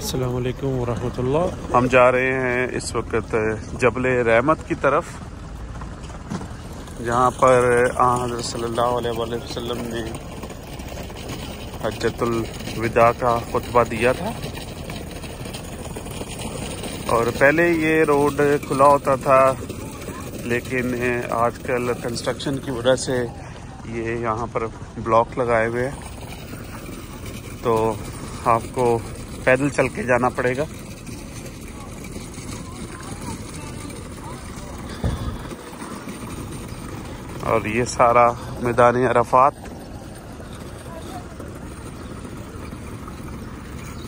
अस्सलाम वालेकुम वरहमतुल्लाह। हम जा रहे हैं इस वक्त जबल रहमत की तरफ, जहाँ पर हज़रत सल्लल्लाहु अलैहि वसल्लम ने हज्जतुल विदा का खुतबा दिया था। और पहले ये रोड खुला होता था, लेकिन आजकल कंस्ट्रक्शन की वजह से ये यहाँ पर ब्लॉक लगाए हुए हैं, तो आपको पैदल चल के जाना पड़ेगा। और ये सारा मैदान अरफात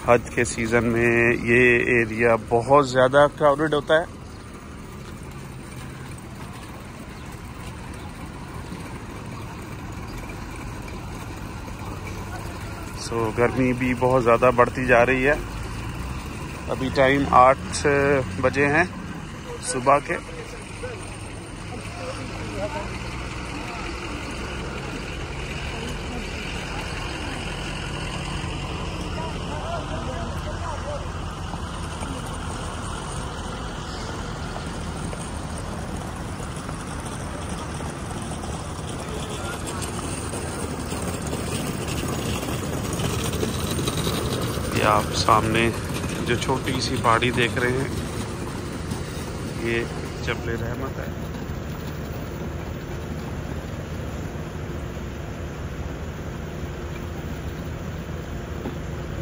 हज के सीज़न में ये एरिया बहुत ज़्यादा क्राउडेड होता है। गर्मी भी बहुत ज़्यादा बढ़ती जा रही है। अभी टाइम 8 बजे हैं सुबह के। आप सामने जो छोटी सी पहाड़ी देख रहे हैं, ये जबल रहमत है।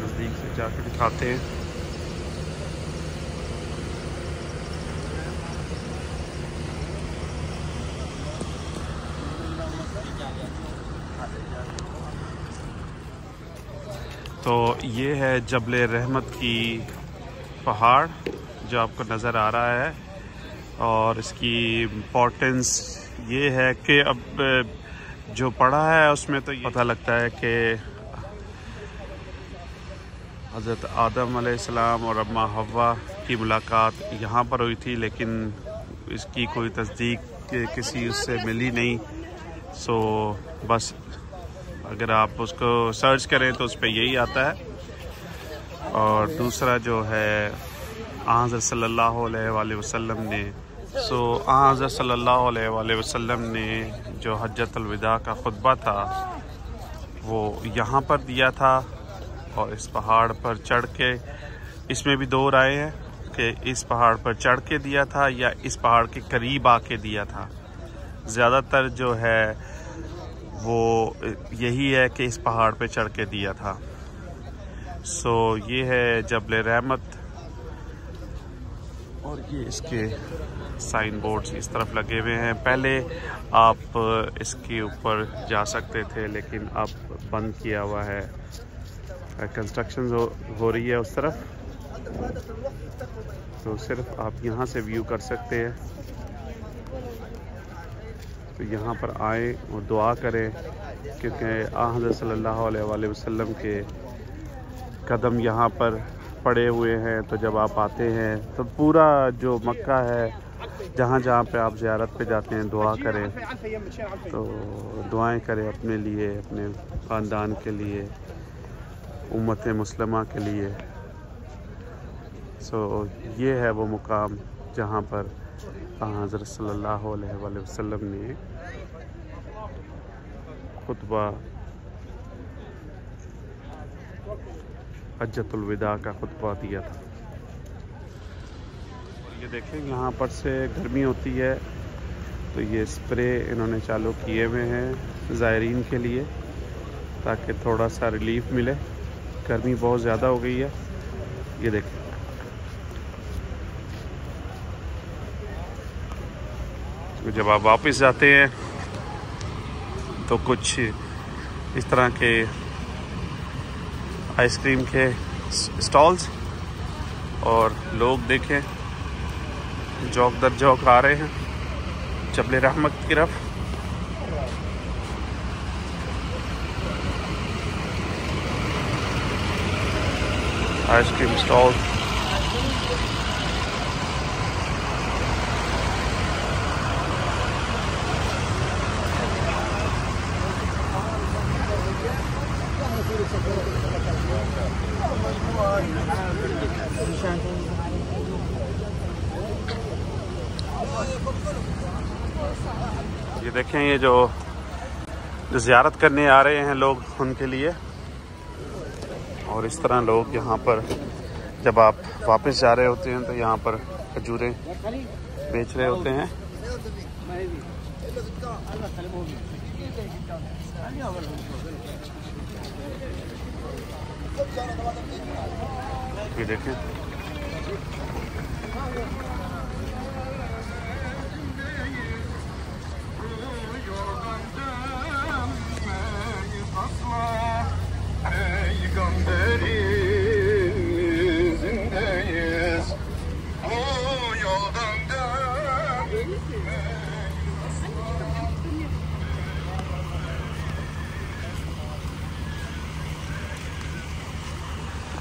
नज़दीक से जाकर दिखाते हैं। तो ये है जबल रहमत की पहाड़ जो आपको नज़र आ रहा है। और इसकी इम्पोर्टेंस ये है कि अब जो पढ़ा है उसमें तो पता लगता है कि हज़रत आदम अलैहिस्सलाम और अम्मा हव्वा की मुलाकात यहाँ पर हुई थी, लेकिन इसकी कोई तस्दीक किसी उससे मिली नहीं। सो बस अगर आप उसको सर्च करें तो उस पर यही आता है। और दूसरा जो है हज़रत सल्लल्लाहु अलैहि वसल्लम ने हज़रत सल्लल्लाहु अलैहि वसल्लम ने जो हज्जतुल विदा का खुतबा था वो यहाँ पर दिया था। और इस पहाड़ पर चढ़ के, इसमें भी दो राय हैं कि इस पहाड़ पर चढ़ के दिया था या इस पहाड़ के करीब आके दिया था। ज़्यादातर जो है वो यही है कि इस पहाड़ पे चढ़ के दिया था। ये है जबल रहमत। और ये इसके साइन बोर्ड्स इस तरफ लगे हुए हैं। पहले आप इसके ऊपर जा सकते थे, लेकिन अब बंद किया हुआ है। कंस्ट्रक्शन हो रही है उस तरफ, तो सिर्फ आप यहाँ से व्यू कर सकते हैं। तो यहाँ पर आए और दुआ करें, क्योंकि हज़रत सल्लल्लाहु अलैहि वसल्लम के कदम यहाँ पर पड़े हुए हैं। तो जब आप आते हैं तो पूरा जो मक्का है, जहाँ जहाँ पे आप ज़ियारत पे जाते हैं, दुआ करें। तो दुआएं करें अपने लिए, अपने ख़ानदान के लिए, उम्मत मुस्लिमा के लिए। ये है वो मुकाम जहाँ पर हज़रत सल्लल्लाहु अलैहि वसल्लम ने खुतबा हज्जतुल विदा का खुतबा दिया था। ये देखें, यहाँ पर से गर्मी होती है तो ये स्प्रे इन्होंने चालू किए हुए हैं ज़ायरीन के लिए, ताकि थोड़ा सा रिलीफ मिले। गर्मी बहुत ज़्यादा हो गई है। ये देखें, जब आप वापस जाते हैं तो कुछ इस तरह के आइसक्रीम के स्टॉल्स और लोग देखें जौक दर जौक आ रहे हैं जबल रहमत की तरफ। आइसक्रीम स्टॉल, ये देखें, ये जो ज़ियारत करने आ रहे हैं लोग उनके लिए। और इस तरह लोग यहाँ पर जब आप वापस जा रहे होते हैं तो यहाँ पर खजूरें बेच रहे होते हैं। ये देखें,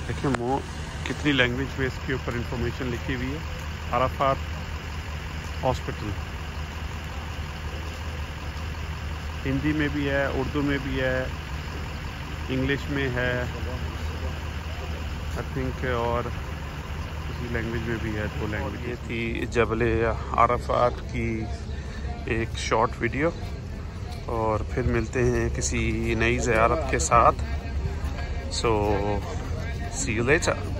देखिए वो कितनी लैंग्वेज में इसके ऊपर इंफॉर्मेशन लिखी हुई है। अराफात हॉस्पिटल हिंदी में भी है, उर्दू में भी है, इंग्लिश में है आई थिंक, और किसी लैंग्वेज में भी है, 2 लैंग्वेज। ये थी जबल अराफात की एक शॉर्ट वीडियो, और फिर मिलते हैं किसी नई ज़ियारत के साथ। सो सी यू लेटर।